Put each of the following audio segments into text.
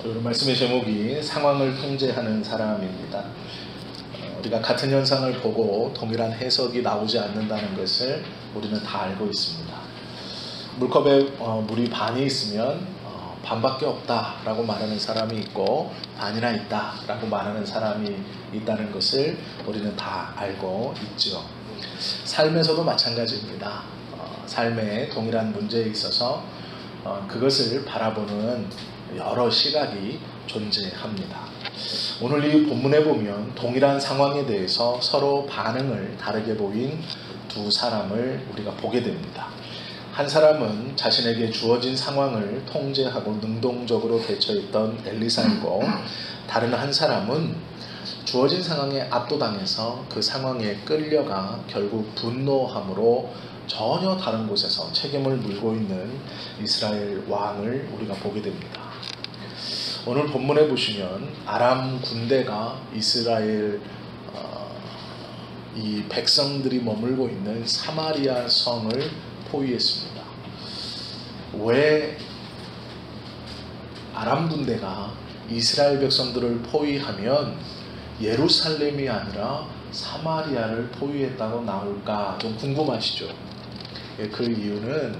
오늘 말씀의 제목이 상황을 통제하는 사람입니다. 우리가 같은 현상을 보고 동일한 해석이 나오지 않는다는 것을 우리는 다 알고 있습니다. 물컵에 물이 반이 있으면 반밖에 없다라고 말하는 사람이 있고 반이나 있다라고 말하는 사람이 있다는 것을 우리는 다 알고 있죠. 삶에서도 마찬가지입니다. 삶의 동일한 문제에 있어서 그것을 바라보는 여러 시각이 존재합니다. 오늘 이 본문에 보면 동일한 상황에 대해서 서로 반응을 다르게 보인 두 사람을 우리가 보게 됩니다. 한 사람은 자신에게 주어진 상황을 통제하고 능동적으로 대처했던 엘리사이고, 다른 한 사람은 주어진 상황에 압도당해서 그 상황에 끌려가 결국 분노함으로 전혀 다른 곳에서 책임을 물고 있는 이스라엘 왕을 우리가 보게 됩니다. 오늘 본문에 보시면 아람 군대가 이스라엘 이 백성들이 머물고 있는 사마리아 성을 포위했습니다. 왜 아람 군대가 이스라엘 백성들을 포위하면 예루살렘이 아니라 사마리아를 포위했다고 나올까 좀 궁금하시죠? 그 이유는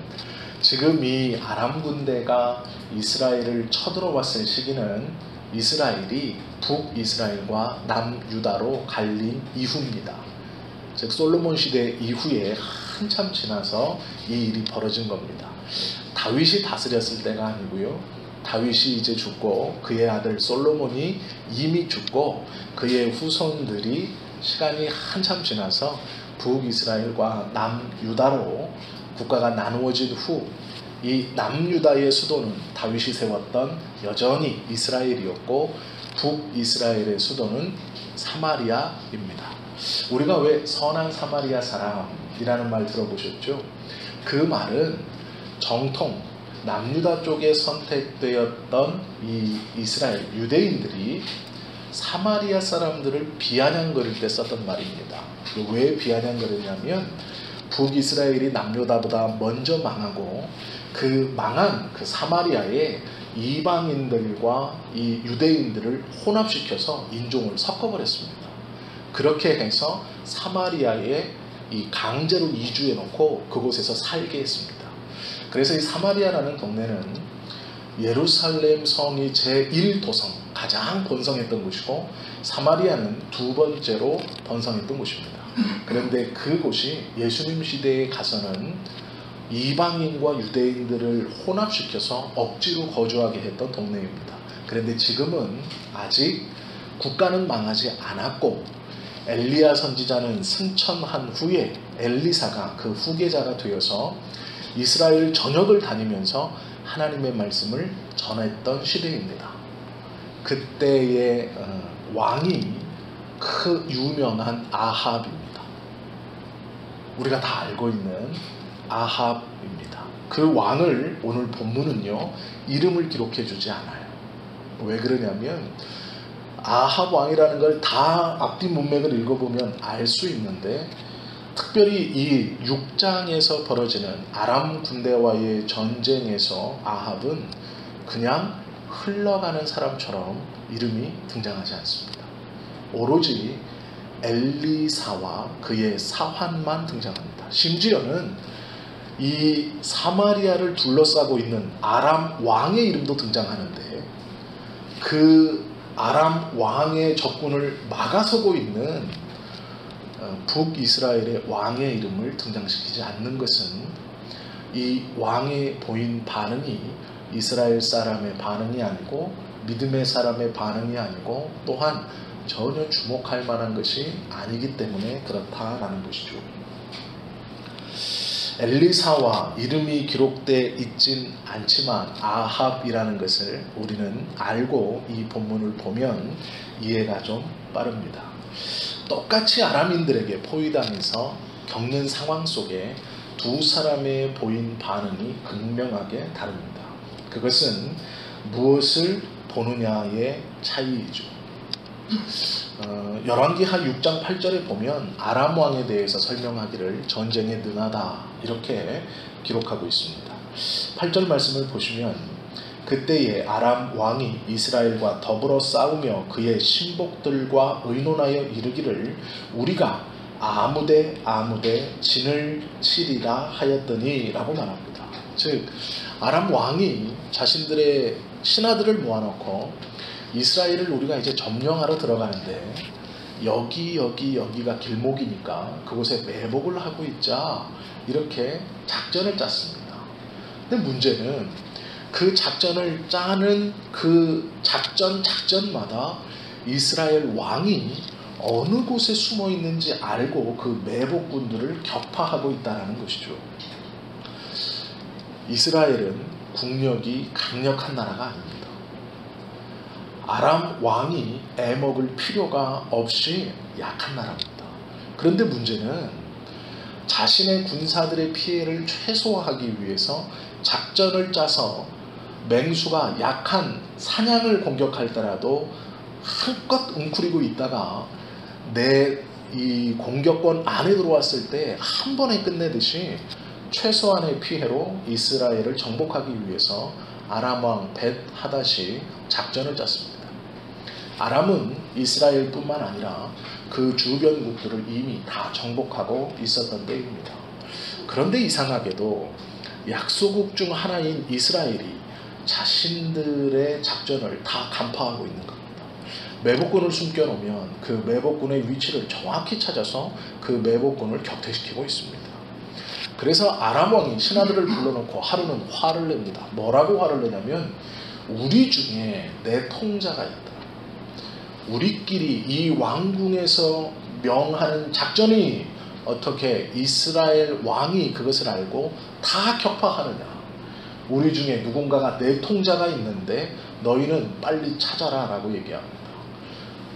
지금 이 아람 군대가 이스라엘을 쳐들어왔을 시기는 이스라엘이 북이스라엘과 남유다로 갈린 이후입니다. 즉 솔로몬 시대 이후에 한참 지나서 이 일이 벌어진 겁니다. 다윗이 다스렸을 때가 아니고요. 다윗이 이제 죽고 그의 아들 솔로몬이 이미 죽고 그의 후손들이 시간이 한참 지나서 북이스라엘과 남유다로 국가가 나누어진 후 이 남유다의 수도는 다윗이 세웠던 여전히 이스라엘이었고 북이스라엘의 수도는 사마리아입니다. 우리가 왜 선한 사마리아 사람이라는 말 들어보셨죠? 그 말은 정통 남유다 쪽에 선택되었던 이 이스라엘 유대인들이 사마리아 사람들을 비아냥거릴 때 썼던 말입니다. 왜 비아냥거리냐면 북이스라엘이 남유다보다 먼저 망하고 그 망한 그 사마리아에 이방인들과 이 유대인들을 혼합시켜서 인종을 섞어버렸습니다. 그렇게 해서 사마리아에 이 강제로 이주해 놓고 그곳에서 살게 했습니다. 그래서 이 사마리아라는 동네는 예루살렘 성이 제1도성 가장 번성했던 곳이고 사마리아는 두 번째로 번성했던 곳입니다. 그런데 그곳이 예수님 시대에 가서는 이방인과 유대인들을 혼합시켜서 억지로 거주하게 했던 동네입니다. 그런데 지금은 아직 국가는 망하지 않았고 엘리야 선지자는 승천한 후에 엘리사가 그 후계자가 되어서 이스라엘 전역을 다니면서 하나님의 말씀을 전했던 시대입니다. 그때의 왕이 그 유명한 아합입니다. 우리가 다 알고 있는 아합입니다. 그 왕을 오늘 본문은요 이름을 기록해 주지 않아요. 왜 그러냐면 아합 왕이라는 걸 다 앞뒤 문맥을 읽어보면 알 수 있는데 특별히 이 6장에서 벌어지는 아람 군대와의 전쟁에서 아합은 그냥 흘러가는 사람처럼 이름이 등장하지 않습니다. 오로지 엘리사와 그의 사환만 등장합니다. 심지어는 이 사마리아를 둘러싸고 있는 아람 왕의 이름도 등장하는데 그 아람 왕의 적군을 막아서고 있는 북이스라엘의 왕의 이름을 등장시키지 않는 것은 이 왕의 보인 반응이 이스라엘 사람의 반응이 아니고 믿음의 사람의 반응이 아니고 또한 전혀 주목할 만한 것이 아니기 때문에 그렇다라는 것이죠. 엘리사와 이름이 기록되어 있진 않지만 아합이라는 것을 우리는 알고 이 본문을 보면 이해가 좀 빠릅니다. 똑같이 아람인들에게 포위당해서 겪는 상황 속에 두 사람의 보인 반응이 극명하게 다릅니다. 그것은 무엇을 보느냐의 차이이죠. 열왕기하 6장 8절에 보면 아람 왕에 대해서 설명하기를 전쟁에 능하다 이렇게 기록하고 있습니다. 8절 말씀을 보시면 그때에 아람 왕이 이스라엘과 더불어 싸우며 그의 신복들과 의논하여 이르기를 우리가 아무데 진을 치리라 하였더니 라고 말합니다. 즉 아람 왕이 자신들의 신하들을 모아놓고 이스라엘을 우리가 이제 점령하러 들어가는데 여기가 길목이니까 그곳에 매복을 하고 있자, 이렇게 작전을 짰습니다. 근데 문제는 그 작전을 짜는 그 작전마다 이스라엘 왕이 어느 곳에 숨어 있는지 알고 그 매복군들을 격파하고 있다는 것이죠. 이스라엘은 국력이 강력한 나라가 아닙니다. 아람 왕이 애먹을 필요가 없이 약한 나라입니다. 그런데 문제는 자신의 군사들의 피해를 최소화하기 위해서 작전을 짜서 맹수가 약한 사냥을 공격할때라도 한껏 웅크리고 있다가 내 이 공격권 안에 들어왔을 때 한 번에 끝내듯이 최소한의 피해로 이스라엘을 정복하기 위해서 아람 왕 벳 하닷이 작전을 짰습니다. 아람은 이스라엘뿐만 아니라 그 주변국들을 이미 다 정복하고 있었던 때입니다. 그런데 이상하게도 약소국 중 하나인 이스라엘이 자신들의 작전을 다 간파하고 있는 겁니다. 매복군을 숨겨놓으면 그 매복군의 위치를 정확히 찾아서 그 매복군을 격퇴시키고 있습니다. 그래서 아람 왕이 신하들을 불러놓고 하루는 화를 냅니다. 뭐라고 화를 내냐면 우리 중에 내 통자가 있다. 우리끼리 이 왕궁에서 명하는 작전이 어떻게 이스라엘 왕이 그것을 알고 다 격파하느냐. 우리 중에 누군가가 내 통자가 있는데 너희는 빨리 찾아라 라고 얘기합니다.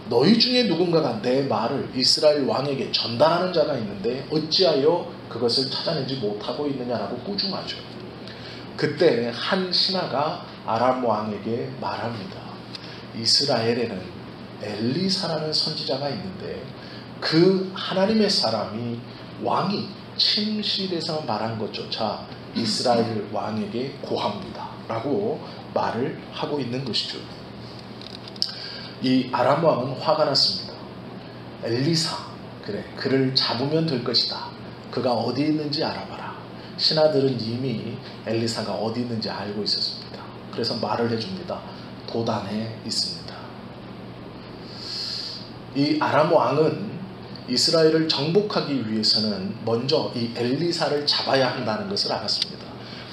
너희 중에 누군가가 내 말을 이스라엘 왕에게 전달하는 자가 있는데 어찌하여 그것을 찾아내지 못하고 있느냐라고 꾸중하죠. 그때 한 신하가 아람 왕에게 말합니다. 이스라엘에는 엘리사라는 선지자가 있는데 그 하나님의 사람이 왕이 침실에서 말한 것조차 이스라엘 왕에게 고합니다 라고 말을 하고 있는 것이죠. 이 아람 왕은 화가 났습니다. 엘리사, 그래, 그를 잡으면 될 것이다. 그가 어디 있는지 알아봐라. 신하들은 이미 엘리사가 어디 있는지 알고 있었습니다. 그래서 말을 해줍니다. 도단에 있습니다. 이 아람 왕은 이스라엘을 정복하기 위해서는 먼저 이 엘리사를 잡아야 한다는 것을 알았습니다.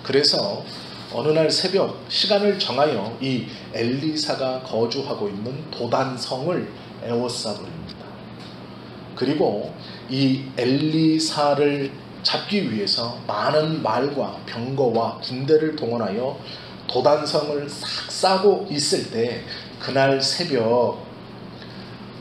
그래서 어느 날 새벽 시간을 정하여 이 엘리사가 거주하고 있는 도단성을 에워싸버립니다. 그리고 이 엘리사를 잡기 위해서 많은 말과 병거와 군대를 동원하여 도단성을 싹 싸고 있을 때 그날 새벽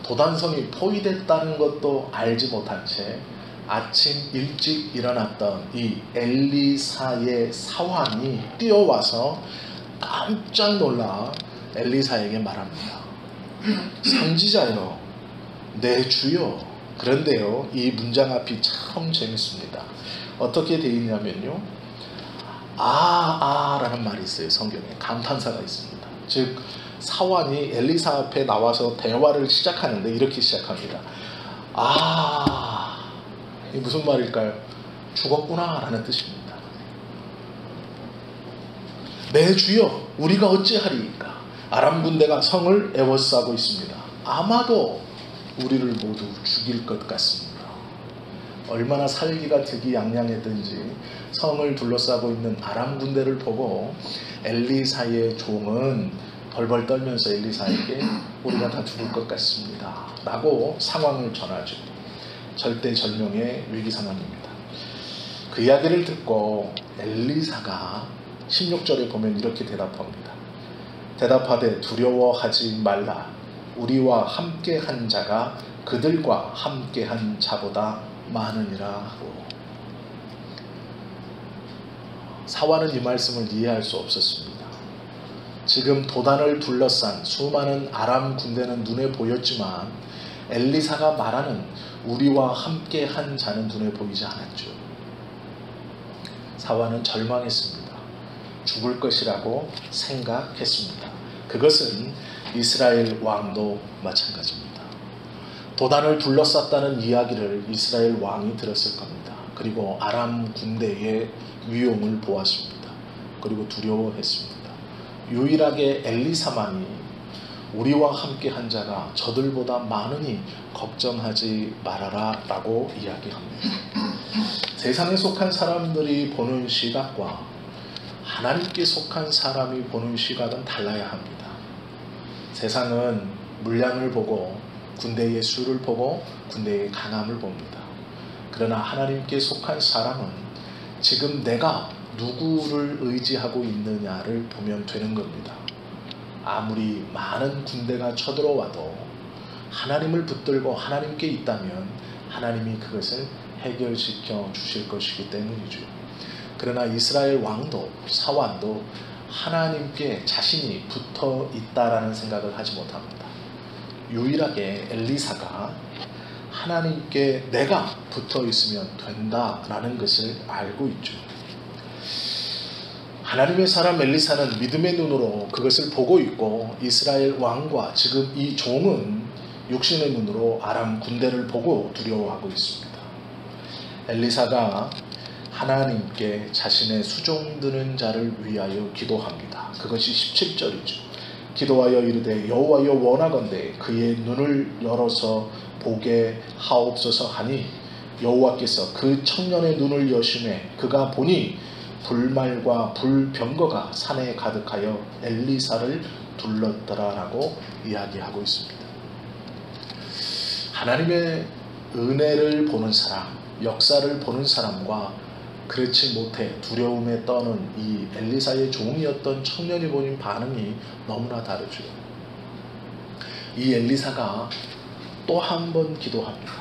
도단성이 포위됐다는 것도 알지 못한 채 아침 일찍 일어났던 이 엘리사의 사환이 뛰어와서 깜짝 놀라 엘리사에게 말합니다. 선지자여, 내 주여. 그런데요, 이 문장 앞이 참 재밌습니다. 어떻게 되어 있냐면요, 라는 말이 있어요. 성경에 감탄사가 있습니다. 즉 사환이 엘리사 앞에 나와서 대화를 시작하는데 이렇게 시작합니다. 이게 무슨 말일까요? 죽었구나 라는 뜻입니다. 내 주여, 우리가 어찌하리이까? 아람 군대가 성을 에워싸고 있습니다. 아마도 우리를 모두 죽일 것 같습니다. 얼마나 살기가 득이양양했든지 성을 둘러싸고 있는 아람 군대를 보고 엘리사의 종은 벌벌 떨면서 엘리사에게 우리가 다 죽을 것 같습니다 라고 상황을 전하죠. 절대절명의 위기 상황입니다. 그 이야기를 듣고 엘리사가 16절에 보면 이렇게 대답합니다. 대답하되 두려워하지 말라. 우리와 함께한 자가 그들과 함께한 자보다 많으니라 하고. 사환은 이 말씀을 이해할 수 없었습니다. 지금 도단을 둘러싼 수많은 아람 군대는 눈에 보였지만 엘리사가 말하는 우리와 함께한 자는 눈에 보이지 않았죠. 사환은 절망했습니다. 죽을 것이라고 생각했습니다. 그것은 이스라엘 왕도 마찬가지입니다. 도단을 둘러쌌다는 이야기를 이스라엘 왕이 들었을 겁니다. 그리고 아람 군대의 위용을 보았습니다. 그리고 두려워했습니다. 유일하게 엘리사만이 우리와 함께 한 자가 저들보다 많으니 걱정하지 말아라 라고 이야기합니다. 세상에 속한 사람들이 보는 시각과 하나님께 속한 사람이 보는 시각은 달라야 합니다. 세상은 물량을 보고 군대의 수를 보고 군대의 강함을 봅니다. 그러나 하나님께 속한 사람은 지금 내가 누구를 의지하고 있느냐를 보면 되는 겁니다. 아무리 많은 군대가 쳐들어와도 하나님을 붙들고 하나님께 있다면 하나님이 그것을 해결시켜 주실 것이기 때문이죠. 그러나 이스라엘 왕도 사환도 하나님께 자신이 붙어 있다라는 생각을 하지 못합니다. 유일하게 엘리사가 하나님께 내가 붙어 있으면 된다라는 것을 알고 있죠. 하나님의 사람 엘리사는 믿음의 눈으로 그것을 보고 있고 이스라엘 왕과 지금 이 종은 육신의 눈으로 아람 군대를 보고 두려워하고 있습니다. 엘리사가 하나님께 자신의 수종드는 자를 위하여 기도합니다. 그것이 17절이죠. 기도하여 이르되 여호와여 원하건대 그의 눈을 열어서 보게 하옵소서 하니 여호와께서 그 청년의 눈을 여심해 그가 보니 불말과 불병거가 산에 가득하여 엘리사를 둘렀더라라고 이야기하고 있습니다. 하나님의 은혜를 보는 사람, 역사를 보는 사람과 그렇지 못해 두려움에 떠는 이 엘리사의 종이었던 청년이 보인 반응이 너무나 다르죠. 이 엘리사가 또 한 번 기도합니다.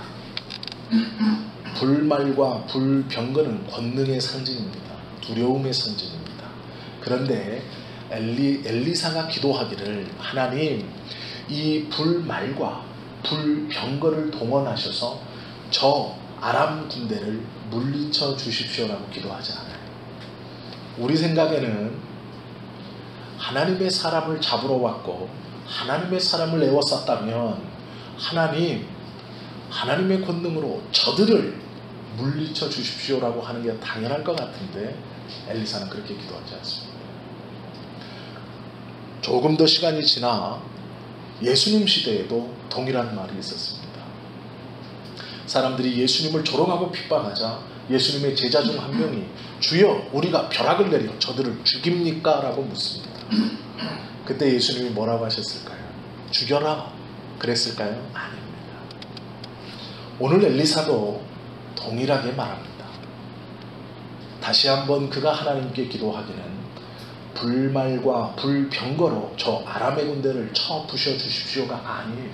불말과 불병거는 권능의 상징입니다. 두려움의 상징입니다. 그런데 엘리사가 기도하기를 하나님 이 불말과 불병거를 동원하셔서 저 아람 군대를 물리쳐 주십시오라고 기도하지 않아요. 우리 생각에는 하나님의 사람을 잡으러 왔고 하나님의 사람을 에워쌌다면 하나님의 권능으로 저들을 물리쳐 주십시오라고 하는 게 당연할 것 같은데 엘리사는 그렇게 기도하지 않습니다. 조금 더 시간이 지나 예수님 시대에도 동일한 말이 있었습니다. 사람들이 예수님을 조롱하고 핍박하자 예수님의 제자 중 한 명이 주여 우리가 벼락을 내려 저들을 죽입니까? 라고 묻습니다. 그때 예수님이 뭐라고 하셨을까요? 죽여라 그랬을까요? 아닙니다. 오늘 엘리사도 동일하게 말합니다. 다시 한번 그가 하나님께 기도하기는 불말과 불병거로 저 아람의 군대를 쳐 부셔 주십시오가 아니에요.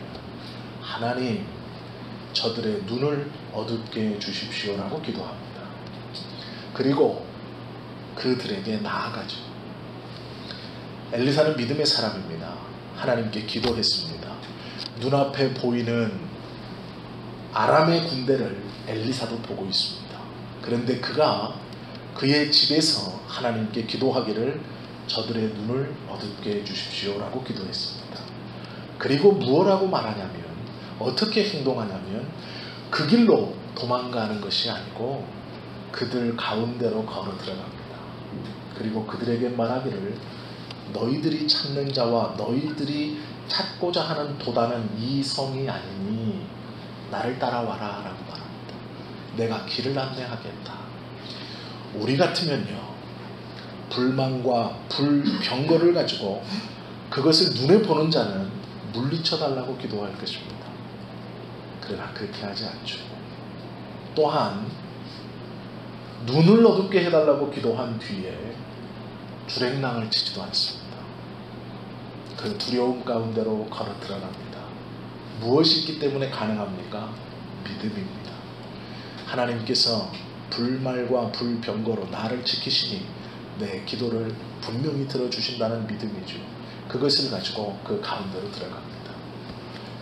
하나님 저들의 눈을 어둡게 해주십시오라고 기도합니다. 그리고 그들에게 나아가죠. 엘리사는 믿음의 사람입니다. 하나님께 기도했습니다. 눈앞에 보이는 아람의 군대를 엘리사도 보고 있습니다. 그런데 그가 그의 집에서 하나님께 기도하기를 저들의 눈을 어둡게 해주십시오라고 기도했습니다. 그리고 무엇라고 말하냐면 어떻게 행동하냐면 그 길로 도망가는 것이 아니고 그들 가운데로 걸어 들어갑니다. 그리고 그들에게 말하기를 너희들이 찾는 자와 너희들이 찾고자 하는 도단은 이 성이 아니니 나를 따라와라 라고 말합니다. 내가 길을 안내하겠다. 우리 같으면요 불만과 불병거를 가지고 그것을 눈에 보는 자는 물리쳐 달라고 기도할 것입니다. 그러나 그렇게 하지 않죠. 또한 눈을 어둡게 해달라고 기도한 뒤에 주랭랑을 치지도 않습니다. 그 두려움 가운데로 걸어 들어갑니다. 무엇이 있기 때문에 가능합니까? 믿음입니다. 하나님께서 불말과 불병거로 나를 지키시니 내 기도를 분명히 들어주신다는 믿음이죠. 그것을 가지고 그 가운데로 들어갑니다.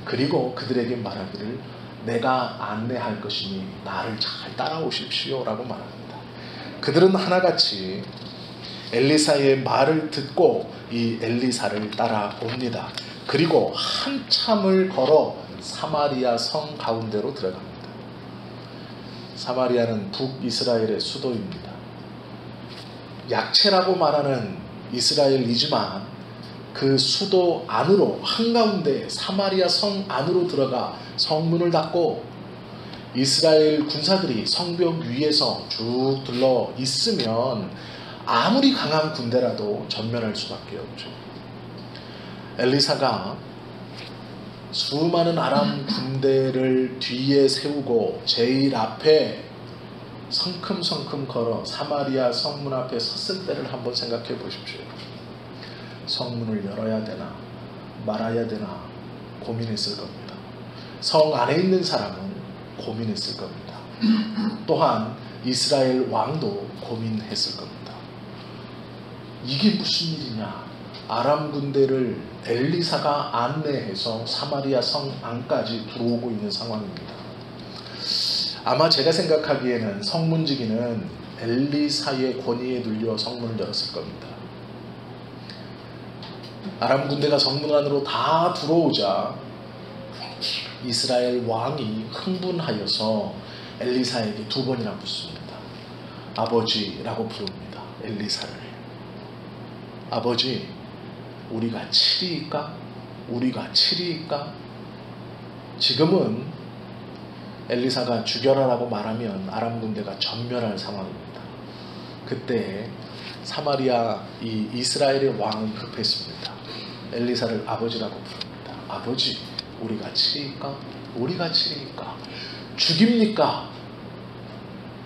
그리고 그들에게 말하기를 내가 안내할 것이니 나를 잘 따라오십시오 라고 말합니다. 그들은 하나같이 엘리사의 말을 듣고 이 엘리사를 따라옵니다. 그리고 한참을 걸어 사마리아 성 가운데로 들어갑니다. 사마리아는 북이스라엘의 수도입니다. 약체라고 말하는 이스라엘이지만 그 수도 안으로 한가운데 사마리아 성 안으로 들어가 성문을 닫고 이스라엘 군사들이 성벽 위에서 쭉 둘러 있으면 아무리 강한 군대라도 전멸할 수밖에 없죠. 엘리사가 수많은 아람 군대를 뒤에 세우고 제일 앞에 성큼성큼 걸어 사마리아 성문 앞에 섰을 때를 한번 생각해 보십시오. 성문을 열어야 되나 말아야 되나 고민했을 겁니다. 성 안에 있는 사람은 고민했을 겁니다. 또한 이스라엘 왕도 고민했을 겁니다. 이게 무슨 일이냐? 아람 군대를 엘리사가 안내해서 사마리아 성 안까지 들어오고 있는 상황입니다. 아마 제가 생각하기에는 성문지기는 엘리사의 권위에 눌려 성문을 열었을 겁니다. 아람 군대가 성문 안으로 다 들어오자 이스라엘 왕이 흥분하여서 엘리사에게 2번이나 묻습니다. 아버지라고 부릅니다. 엘리사를. 아버지, 우리가 7위일까? 우리가 7위일까? 지금은 엘리사가 죽여라라고 말하면 아람 군대가 전멸할 상황입니다. 그때 사마리아 이 이스라엘의 왕은 급했습니다. 엘리사를 아버지라고 부릅니다. 아버지, 우리가 7위일까? 우리가 7위일까? 죽입니까?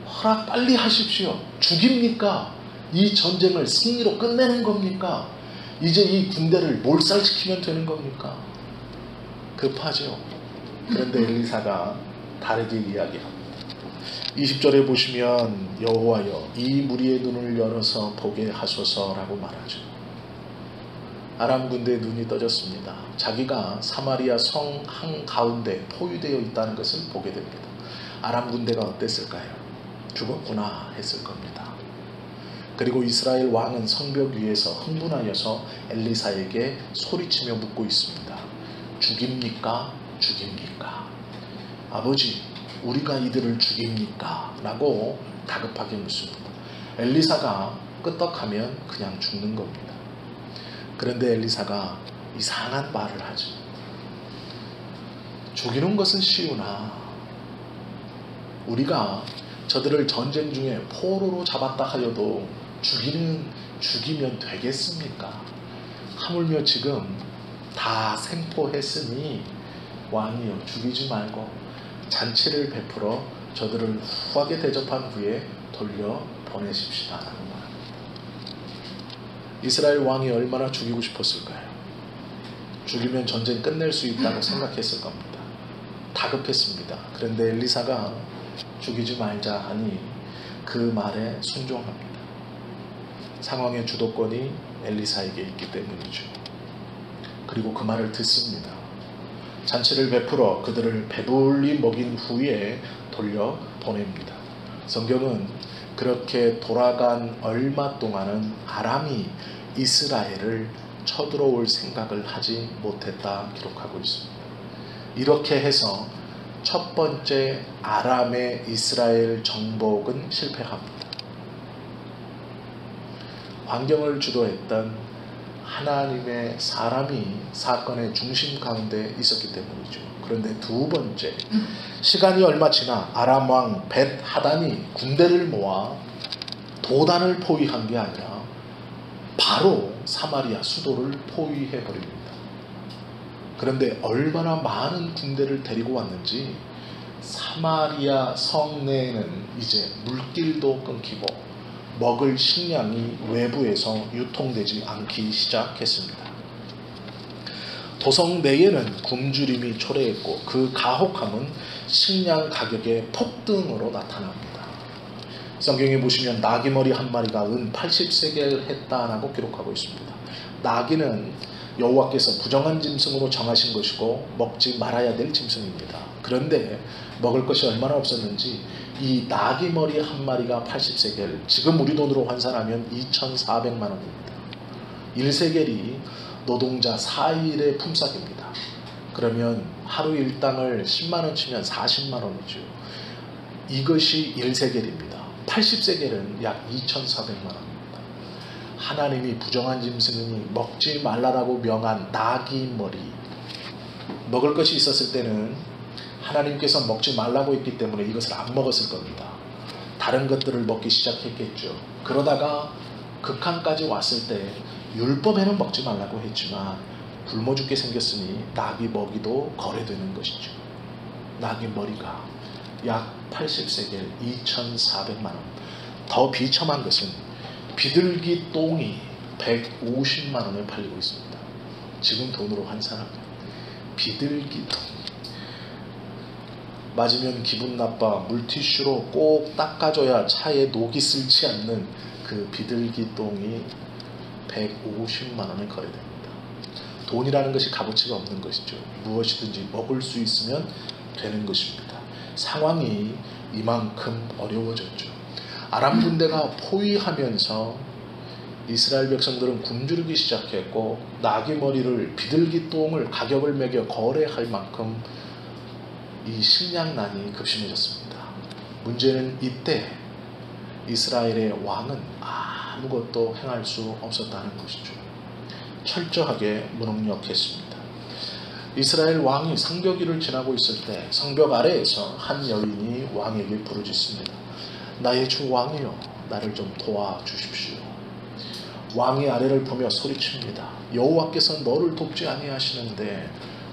허락 빨리 하십시오. 죽입니까? 이 전쟁을 승리로 끝내는 겁니까? 이제 이 군대를 몰살시키면 되는 겁니까? 급하죠. 그런데 엘리사가 다르게 이야기합니다. 20절에 보시면 여호와여 이 무리의 눈을 열어서 보게 하소서라고 말하죠. 아람 군대의 눈이 떠졌습니다. 자기가 사마리아 성 한가운데 포위되어 있다는 것을 보게 됩니다. 아람 군대가 어땠을까요? 죽었구나 했을 겁니다. 그리고 이스라엘 왕은 성벽 위에서 흥분하여서 엘리사에게 소리치며 묻고 있습니다. 죽입니까? 죽입니까? 아버지, 우리가 이들을 죽입니까? 라고 다급하게 묻습니다. 엘리사가 끄떡하면 그냥 죽는 겁니다. 그런데 엘리사가 이상한 말을 하죠. 죽이는 것은 쉬우나 우리가 저들을 전쟁 중에 포로로 잡았다 하여도 죽이면 되겠습니까? 하물며 지금 다 생포했으니 왕이여 죽이지 말고 잔치를 베풀어 저들을 후하게 대접한 후에 돌려 보내십시다 라고 말합니다. 이스라엘 왕이 얼마나 죽이고 싶었을까요? 죽이면 전쟁 끝낼 수 있다고 생각했을 겁니다. 다급했습니다. 그런데 엘리사가 죽이지 말자 하니 그 말에 순종합니다. 상황의 주도권이 엘리사에게 있기 때문이죠. 그리고 그 말을 듣습니다. 잔치를 베풀어 그들을 배불리 먹인 후에 돌려 보냅니다. 성경은 그렇게 돌아간 얼마 동안은 아람이 이스라엘을 쳐들어올 생각을 하지 못했다 기록하고 있습니다. 이렇게 해서 첫 번째 아람의 이스라엘 정복은 실패합니다. 환경을 주도했던 하나님의 사람이 사건의 중심 가운데 있었기 때문이죠. 그런데 2번째, 시간이 얼마 지나 아람 왕 벳 하단이 군대를 모아 도단을 포위한 게 아니라 바로 사마리아 수도를 포위해 버립니다. 그런데 얼마나 많은 군대를 데리고 왔는지 사마리아 성내에는 이제 물길도 끊기고 먹을 식량이 외부에서 유통되지 않기 시작했습니다. 도성 내에는 굶주림이 초래했고 그 가혹함은 식량 가격의 폭등으로 나타납니다. 성경에 보시면 나귀머리 한 마리가 은 80세겔 했다라고 기록하고 있습니다. 나귀는 여호와께서 부정한 짐승으로 정하신 것이고 먹지 말아야 될 짐승입니다. 그런데 먹을 것이 얼마나 없었는지 이 나귀 머리 한 마리가 80세겔, 지금 우리 돈으로 환산하면 2,400만 원입니다. 1세겔이 노동자 4일의 품삯입니다. 그러면 하루 일당을 10만 원 치면 40만 원이죠. 이것이 1세겔입니다. 80세겔은 약 2,400만 원입니다. 하나님이 부정한 짐승이니 먹지 말라라고 명한 나귀 머리, 먹을 것이 있었을 때는 하나님께서 먹지 말라고 했기 때문에 이것을 안 먹었을 겁니다. 다른 것들을 먹기 시작했겠죠. 그러다가 극한까지 왔을 때 율법에는 먹지 말라고 했지만 굶어 죽게 생겼으니 나귀 먹이도 거래되는 것이죠. 나귀 머리가 약 80세겔 2,400만 원. 더 비참한 것은 비둘기 똥이 150만 원에 팔리고 있습니다. 지금 돈으로 환산하면 비둘기 똥, 맞으면 기분 나빠 물티슈로 꼭 닦아줘야 차에 녹이 슬지 않는 그 비둘기 똥이 150만 원에 거래됩니다. 돈이라는 것이 값어치가 없는 것이죠. 무엇이든지 먹을 수 있으면 되는 것입니다. 상황이 이만큼 어려워졌죠. 아람 군대가 포위하면서 이스라엘 백성들은 굶주리기 시작했고 나귀 머리를, 비둘기 똥을 가격을 매겨 거래할 만큼 이 식량난이 급심해졌습니다. 문제는 이때 이스라엘의 왕은 아무것도 행할 수 없었다는 것이죠. 철저하게 무능력했습니다. 이스라엘 왕이 성벽 위를 지나고 있을 때 성벽 아래에서 한 여인이 왕에게 부르짖습니다. 나의 주 왕이여, 나를 좀 도와주십시오. 왕이 아래를 보며 소리칩니다. 여호와께서 너를 돕지 아니하시는데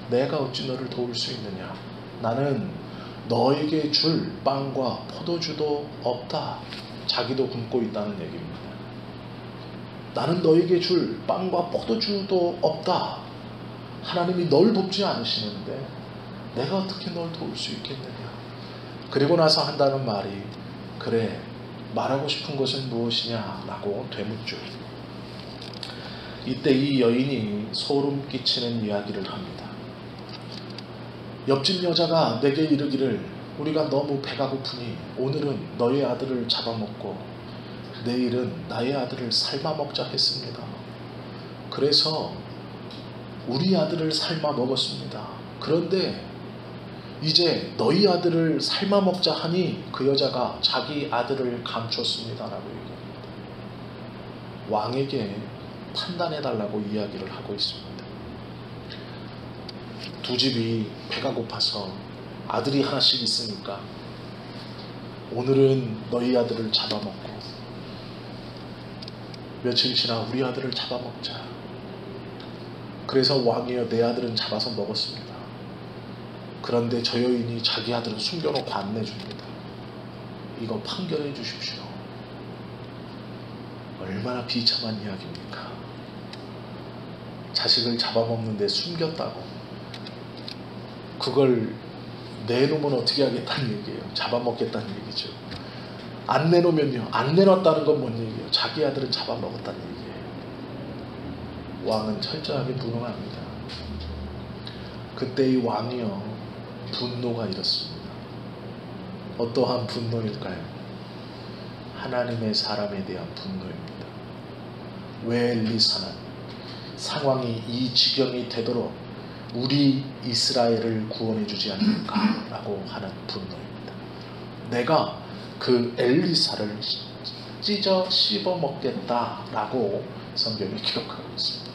내가 어찌 너를 도울 수 있느냐. 나는 너에게 줄 빵과 포도주도 없다. 자기도 굶고 있다는 얘기입니다. 나는 너에게 줄 빵과 포도주도 없다. 하나님이 널 돕지 않으시는데 내가 어떻게 널 도울 수 있겠느냐. 그리고 나서 한다는 말이, 그래, 말하고 싶은 것은 무엇이냐 라고 되묻죠. 이때 이 여인이 소름 끼치는 이야기를 합니다. 옆집 여자가 내게 이르기를, 우리가 너무 배가 고프니 오늘은 너의 아들을 잡아먹고 내일은 나의 아들을 삶아 먹자 했습니다. 그래서 우리 아들을 삶아 먹었습니다. 그런데 이제 너희 아들을 삶아 먹자 하니 그 여자가 자기 아들을 감췄습니다 라고 얘기합니다. 왕에게 판단해달라고 이야기를 하고 있습니다. 두 집이 배가 고파서 아들이 하나씩 있으니까 오늘은 너희 아들을 잡아먹고 며칠 지나 우리 아들을 잡아먹자. 그래서 왕이여, 내 아들은 잡아서 먹었습니다. 그런데 저 여인이 자기 아들은 숨겨놓고 안 내줍니다. 이거 판결해 주십시오. 얼마나 비참한 이야기입니까? 자식을 잡아먹는데 숨겼다고. 그걸 내놓으면 어떻게 하겠다는 얘기예요. 잡아먹겠다는 얘기죠. 안 내놓으면요, 안 내놨다는 건 뭔 얘기예요? 자기 아들은 잡아먹었다는 얘기예요. 왕은 철저하게 무능합니다. 그때 이 왕이요, 분노가 일었습니다. 어떠한 분노일까요? 하나님의 사람에 대한 분노입니다. 왜 엘리사는 상황이 이 지경이 되도록 우리 이스라엘을 구원해 주지 않을까 라고 하는 분노입니다. 내가 그 엘리사를 찢어 씹어 먹겠다라고 성경이 기록하고 있습니다.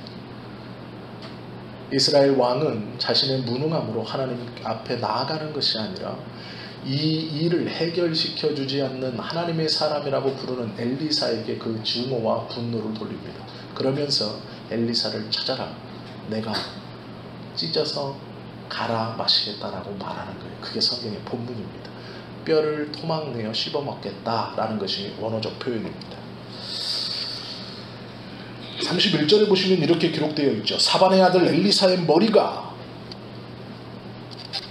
이스라엘 왕은 자신의 무능함으로 하나님 앞에 나아가는 것이 아니라 이 일을 해결시켜 주지 않는 하나님의 사람이라고 부르는 엘리사에게 그 증오와 분노를 돌립니다. 그러면서 엘리사를 찾아라, 내가 찢어서 갈아 마시겠다라고 말하는 거예요. 그게 성경의 본문입니다. 뼈를 토막내어 씹어먹겠다라는 것이 원어적 표현입니다. 31절에 보시면 이렇게 기록되어 있죠. 사반의 아들 엘리사의 머리가,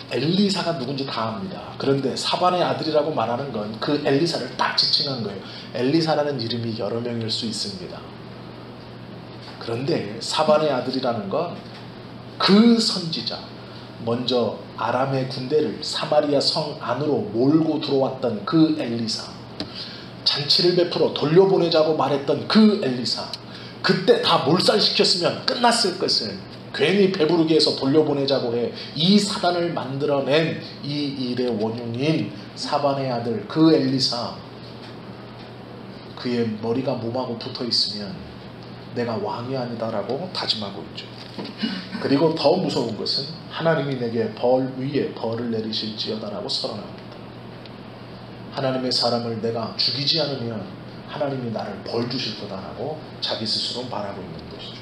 엘리사가 누군지 다 압니다. 그런데 사반의 아들이라고 말하는 건 그 엘리사를 딱 지칭한 거예요. 엘리사라는 이름이 여러 명일 수 있습니다. 그런데 사반의 아들이라는 건 그 선지자, 먼저 아람의 군대를 사마리아 성 안으로 몰고 들어왔던 그 엘리사, 잔치를 베풀어 돌려보내자고 말했던 그 엘리사, 그때 다 몰살시켰으면 끝났을 것을 괜히 배부르게 해서 돌려보내자고 해 이 사단을 만들어낸 이 일의 원흉인 사반의 아들 그 엘리사, 그의 머리가 몸하고 붙어 있으면 내가 왕이 아니다라고 다짐하고 있죠. 그리고 더 무서운 것은 하나님이 내게 벌 위에 벌을 내리실지어다라고 선언합니다. 하나님의 사람을 내가 죽이지 않으면 하나님이 나를 벌 주실 거다라고 자기 스스로 말하고 있는 것이죠.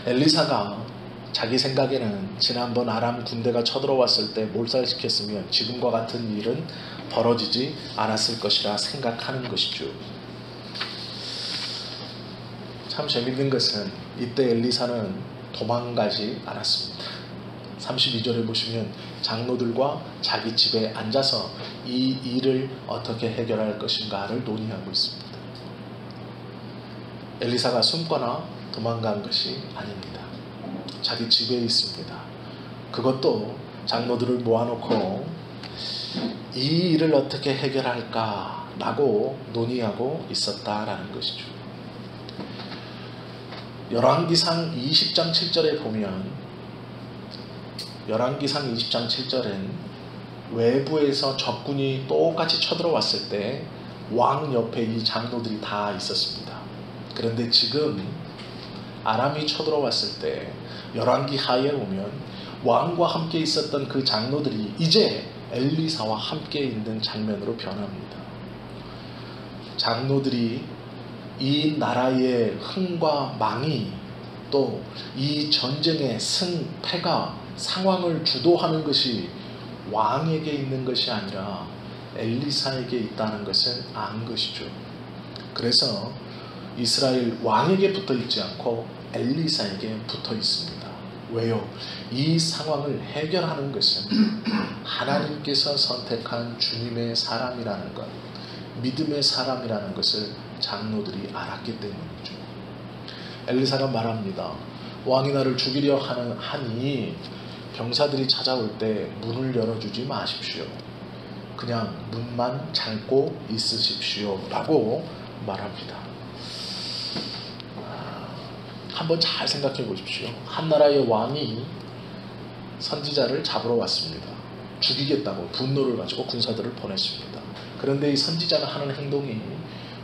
엘리사가 자기 생각에는 지난번 아람 군대가 쳐들어왔을 때 몰살시켰으면 지금과 같은 일은 벌어지지 않았을 것이라 생각하는 것이죠. 참 재밌는 것은 이때 엘리사는 도망가지 않았습니다. 32절에 보시면 장로들과 자기 집에 앉아서 이 일을 어떻게 해결할 것인가를 논의하고 있습니다. 엘리사가 숨거나 도망간 것이 아닙니다. 자기 집에 있습니다. 그것도 장로들을 모아놓고 이 일을 어떻게 해결할까라고 논의하고 있었다라는 것이죠. 열왕기상 20장 7절에 보면, 열왕기상 20장 7절엔 외부에서 적군이 똑같이 쳐들어왔을 때 왕 옆에 이 장로들이 다 있었습니다. 그런데 지금 아람이 쳐들어왔을 때 열왕기 하에 오면 왕과 함께 있었던 그 장로들이 이제 엘리사와 함께 있는 장면으로 변합니다. 장로들이 이 나라의 흥과 망이, 또 이 전쟁의 승패가 상황을 주도하는 것이 왕에게 있는 것이 아니라 엘리사에게 있다는 것을 안 것이죠. 그래서 이스라엘 왕에게 붙어 있지 않고 엘리사에게 붙어 있습니다. 왜요? 이 상황을 해결하는 것은 하나님께서 선택한 주님의 사람이라는 것, 믿음의 사람이라는 것을 장로들이 알았기 때문이죠. 엘리사가 말합니다. 왕이 나를 죽이려 하니 병사들이 찾아올 때 문을 열어주지 마십시오. 그냥 문만 잠고 있으십시오 라고 말합니다. 한번 잘 생각해 보십시오. 한 나라의 왕이 선지자를 잡으러 왔습니다. 죽이겠다고 분노를 가지고 군사들을 보냈습니다. 그런데 이 선지자가 하는 행동이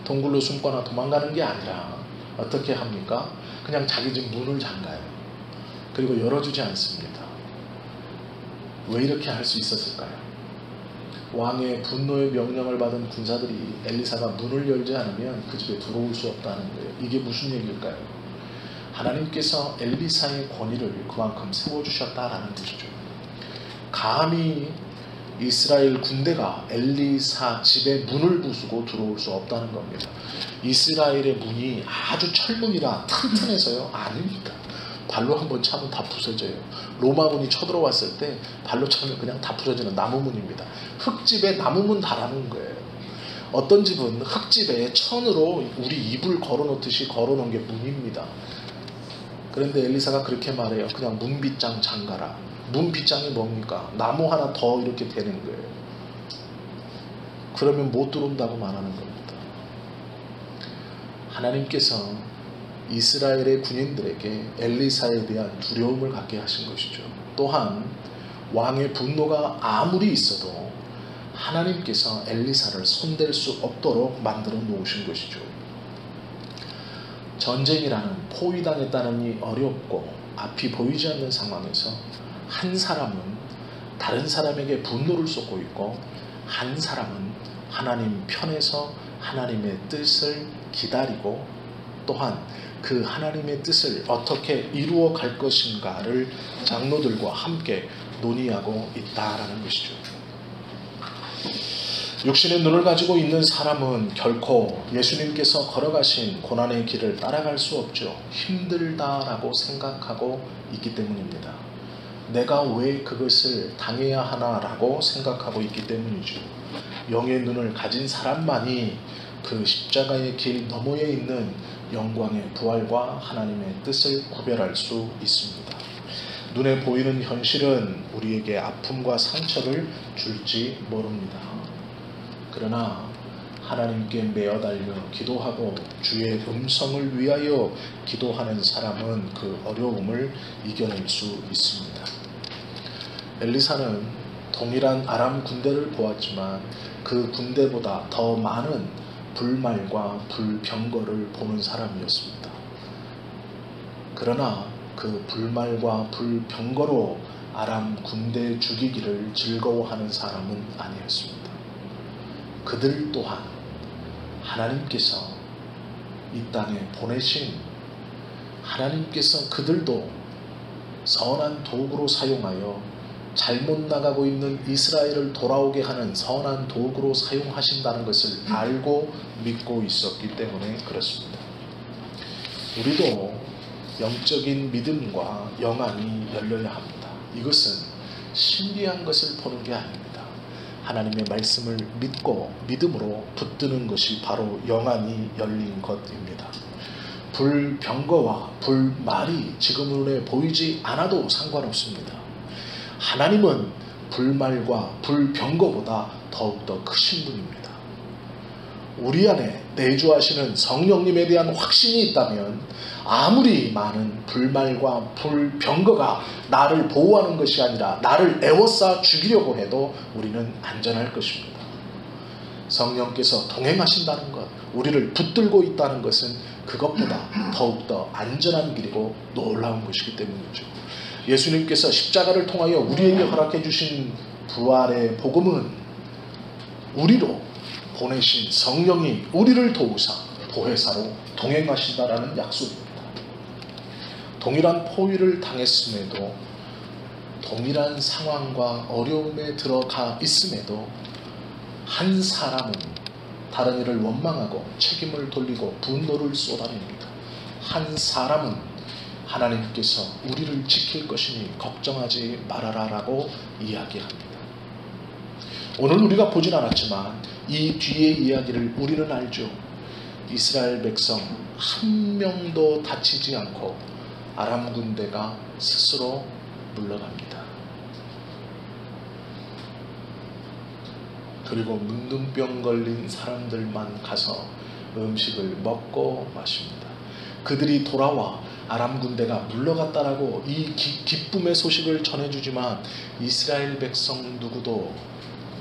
동굴로 숨거나 도망가는 게 아니라 어떻게 합니까? 그냥 자기 집 문을 잠가요. 그리고 열어주지 않습니다. 왜 이렇게 할 수 있었을까요? 왕의 분노의 명령을 받은 군사들이 엘리사가 문을 열지 않으면 그 집에 들어올 수 없다는 거예요. 이게 무슨 얘기일까요? 하나님께서 엘리사의 권위를 그만큼 세워주셨다라는 뜻이죠. 감히 이스라엘 군대가 엘리사 집에 문을 부수고 들어올 수 없다는 겁니다. 이스라엘의 문이 아주 철문이라 튼튼해서요? 아닙니다. 발로 한번 차면 다 부서져요. 로마군이 쳐들어왔을 때 발로 차면 그냥 다 부서지는 나무문입니다. 흙집에 나무문 달아놓은 거예요. 어떤 집은 흙집에 천으로 우리 이불 걸어놓듯이 걸어놓은 게 문입니다. 그런데 엘리사가 그렇게 말해요. 그냥 문빗장 잠가라. 문빗장이 뭡니까? 나무 하나 더 이렇게 되는 거예요. 그러면 못 들어온다고 말하는 겁니다. 하나님께서 이스라엘의 군인들에게 엘리사에 대한 두려움을 갖게 하신 것이죠. 또한 왕의 분노가 아무리 있어도 하나님께서 엘리사를 손댈 수 없도록 만들어 놓으신 것이죠. 전쟁이라는 포위당했다는 이 어렵고 앞이 보이지 않는 상황에서 한 사람은 다른 사람에게 분노를 쏟고 있고 한 사람은 하나님 편에서 하나님의 뜻을 기다리고 또한 그 하나님의 뜻을 어떻게 이루어 갈 것인가를 장로들과 함께 논의하고 있다라는 것이죠. 육신의 눈을 가지고 있는 사람은 결코 예수님께서 걸어가신 고난의 길을 따라갈 수 없죠. 힘들다라고 생각하고 있기 때문입니다. 내가 왜 그것을 당해야 하나라고 생각하고 있기 때문이죠. 영의 눈을 가진 사람만이 그 십자가의 길 너머에 있는 영광의 부활과 하나님의 뜻을 구별할 수 있습니다. 눈에 보이는 현실은 우리에게 아픔과 상처를 줄지 모릅니다. 그러나 하나님께 매어달려 기도하고 주의 음성을 위하여 기도하는 사람은 그 어려움을 이겨낼 수 있습니다. 엘리사는 동일한 아람 군대를 보았지만 그 군대보다 더 많은 불말과 불병거를 보는 사람이었습니다. 그러나 그 불말과 불병거로 아람 군대 죽이기를 즐거워하는 사람은 아니었습니다. 그들 또한 하나님께서 이 땅에 보내신 하나님께서 그들도 선한 도구로 사용하여 잘못 나가고 있는 이스라엘을 돌아오게 하는 선한 도구로 사용하신다는 것을 알고 믿고 있었기 때문에 그렇습니다. 우리도 영적인 믿음과 영안이 열려야 합니다. 이것은 신비한 것을 보는 게 아닙니다. 하나님의 말씀을 믿고 믿음으로 붙드는 것이 바로 영안이 열린 것입니다. 불병거와 불말이 지금 눈에 보이지 않아도 상관없습니다. 하나님은 불말과 불병거보다 더욱더 크신 분입니다. 우리 안에 내주하시는 성령님에 대한 확신이 있다면 아무리 많은 불말과 불병거가 나를 보호하는 것이 아니라 나를 에워싸 죽이려고 해도 우리는 안전할 것입니다. 성령께서 동행하신다는 것, 우리를 붙들고 있다는 것은 그것보다 더욱더 안전한 길이고 놀라운 것이기 때문이죠. 예수님께서 십자가를 통하여 우리에게 허락해 주신 부활의 복음은 우리로 보내신 성령이 우리를 도우사 보혜사로 동행하신다라는 약속입니다. 동일한 포위를 당했음에도, 동일한 상황과 어려움에 들어가 있음에도 한 사람은 다른 이를 원망하고 책임을 돌리고 분노를 쏟아냅니다. 한 사람은 하나님께서 우리를 지킬 것이니 걱정하지 말아라 라고 이야기합니다. 오늘 우리가 보진 않았지만 이 뒤의 이야기를 우리는 알죠. 이스라엘 백성 한 명도 다치지 않고 아람 군대가 스스로 물러갑니다. 그리고 문둥병 걸린 사람들만 가서 음식을 먹고 마십니다. 그들이 돌아와 아람 군대가 물러갔다라고 이 기쁨의 소식을 전해주지만 이스라엘 백성 누구도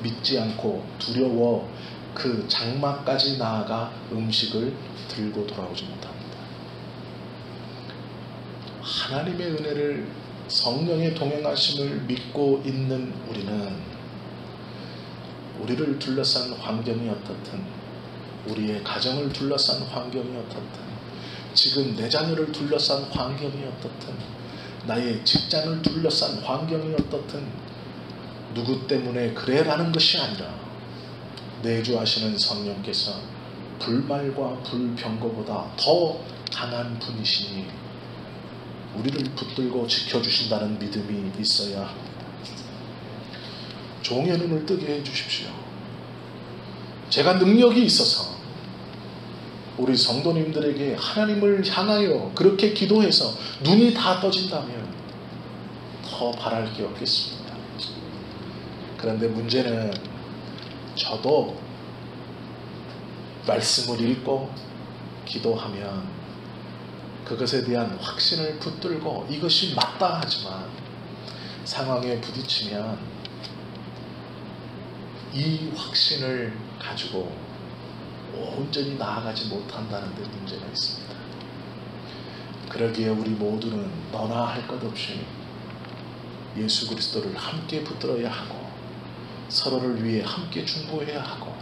믿지 않고 두려워 그 장막까지 나아가 음식을 들고 돌아오지 못합니다. 하나님의 은혜를, 성령의 동행하심을 믿고 있는 우리는 우리를 둘러싼 환경이 어떻든, 우리의 가정을 둘러싼 환경이 어떻든, 지금 내 자녀를 둘러싼 환경이 어떻든, 나의 직장을 둘러싼 환경이 어떻든, 누구 때문에 그래라는 것이 아니라 내주하시는 성령께서 불말과 불병거보다 더 강한 분이시니 우리를 붙들고 지켜주신다는 믿음이 있어야 합니다. 종의 눈을 뜨게 해주십시오. 제가 능력이 있어서 우리 성도님들에게 하나님을 향하여 그렇게 기도해서 눈이 다 떠진다면 더 바랄 게 없겠습니다. 그런데 문제는 저도 말씀을 읽고 기도하면 그것에 대한 확신을 붙들고 이것이 맞다 하지만 상황에 부딪히면 이 확신을 가지고 온전히 나아가지 못한다는 데 문제가 있습니다. 그러기에 우리 모두는 너나 할 것 없이 예수 그리스도를 함께 붙들어야 하고 서로를 위해 함께 중보해야 하고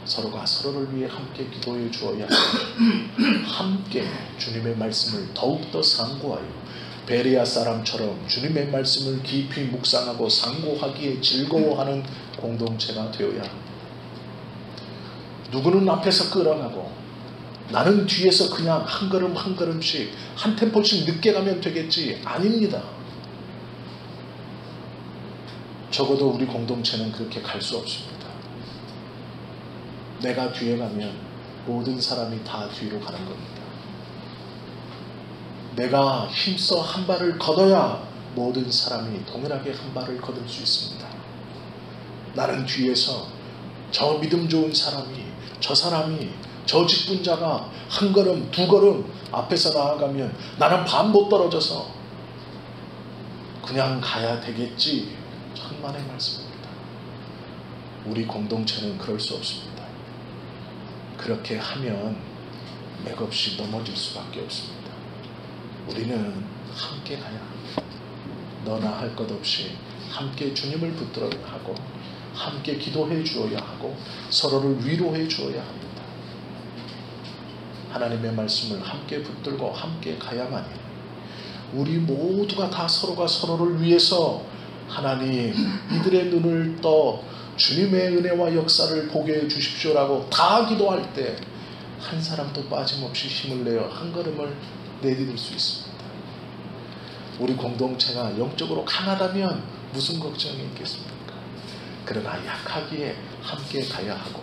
서로가 서로를 위해 함께 기도해 주어야 하고 함께 주님의 말씀을 더욱더 상고하여 베레아 사람처럼 주님의 말씀을 깊이 묵상하고 상고하기에 즐거워하는 공동체가 되어야 합니다. 누구는 앞에서 끌어가고 나는 뒤에서 그냥 한 걸음 한 걸음씩 한 템포씩 늦게 가면 되겠지. 아닙니다. 적어도 우리 공동체는 그렇게 갈 수 없습니다. 내가 뒤에 가면 모든 사람이 다 뒤로 가는 겁니다. 내가 힘써 한 발을 걷어야 모든 사람이 동일하게 한 발을 거둘 수 있습니다. 나는 뒤에서 저 믿음 좋은 사람이, 저 사람이, 저 직분자가 한 걸음 두 걸음 앞에서 나아가면 나는 반 못 떨어져서 그냥 가야 되겠지. 천만의 말씀입니다. 우리 공동체는 그럴 수 없습니다. 그렇게 하면 맥없이 넘어질 수밖에 없습니다. 우리는 함께 가야 합니다. 너나 할 것 없이 함께 주님을 붙들어야 하고, 함께 기도해 주어야 하고, 서로를 위로해 주어야 합니다. 하나님의 말씀을 함께 붙들고 함께 가야만이 우리 모두가 다 서로가 서로를 위해서 하나님 이들의 눈을 떠 주님의 은혜와 역사를 보게 해 주십시오라고 다 기도할 때 한 사람도 빠짐없이 힘을 내어 한 걸음을 내디딜 수 있습니다. 우리 공동체가 영적으로 강하다면 무슨 걱정이 있겠습니까? 그러나 약하기에 함께 가야 하고,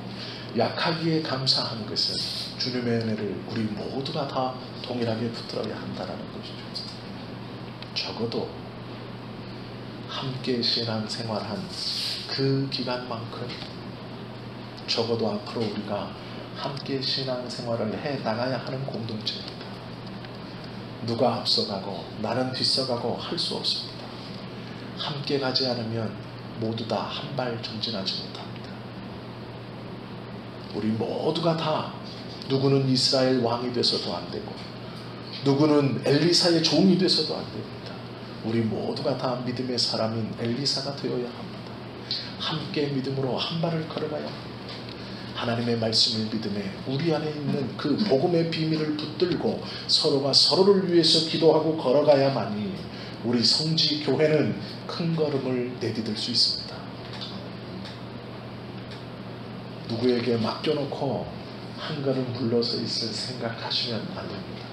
약하기에 감사하는 것은 주님의 은혜를 우리 모두가 다 동일하게 붙들어야 한다는 것이죠. 적어도 함께 신앙생활한 그 기간만큼 적어도 앞으로 우리가 함께 신앙생활을 해 나가야 하는 공동체입니다. 누가 앞서가고 나는 뒤서가고 할 수 없습니다. 함께 가지 않으면 모두 다 한 발 전진하지 못합니다. 우리 모두가 다 누구는 이스라엘 왕이 돼서도 안 되고, 누구는 엘리사의 종이 돼서도 안 됩니다. 우리 모두가 다 믿음의 사람인 엘리사가 되어야 합니다. 함께 믿음으로 한 발을 걸어가야 합니다. 하나님의 말씀을 믿음에 우리 안에 있는 그 복음의 비밀을 붙들고 서로가 서로를 위해서 기도하고 걸어가야만이 우리 성지 교회는 큰 걸음을 내디딜 수 있습니다. 누구에게 맡겨놓고 한 걸음 물러서 있을 생각하시면 안 됩니다.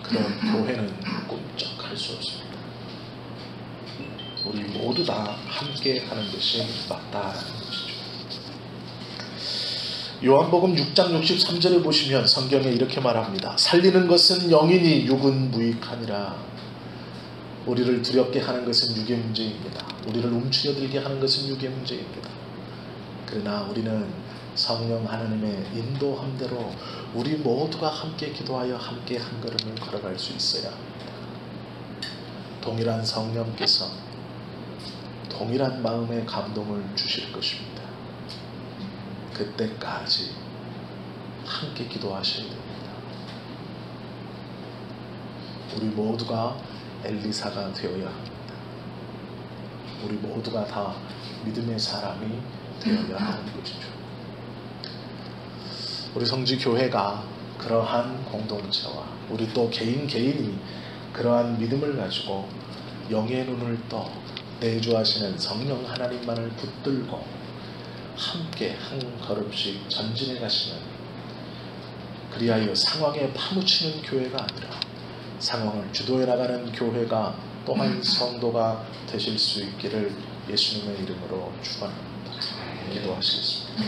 그런 교회는 꿈쩍할 수 없습니다. 우리 모두 다 함께 하는 것이 맞다라는 것이죠. 요한복음 6장 63절을 보시면 성경에 이렇게 말합니다. 살리는 것은 영이니 육은 무익하니라. 우리를 두렵게 하는 것은 육의 문제입니다. 우리를 움츠려들게 하는 것은 육의 문제입니다. 그러나 우리는 성령 하나님의 인도함대로 우리 모두가 함께 기도하여 함께 한 걸음을 걸어갈 수 있어야 합니다. 동일한 성령께서 동일한 마음의 감동을 주실 것입니다. 그때까지 함께 기도하셔야 됩니다. 우리 모두가 엘리사가 되어야 합니다. 우리 모두가 다 믿음의 사람이 되어야 하는 것이죠. 우리 성지교회가 그러한 공동체와 우리 또 개인이 그러한 믿음을 가지고 영의 눈을 떠 내주하시는 성령 하나님만을 붙들고 함께 한 걸음씩 전진해 가시는, 그리하여 상황에 파묻히는 교회가 아니라 상황을 주도해 나가는 교회가 또한 성도가 되실 수 있기를 예수님의 이름으로 축원합니다. 기도하시겠습니다.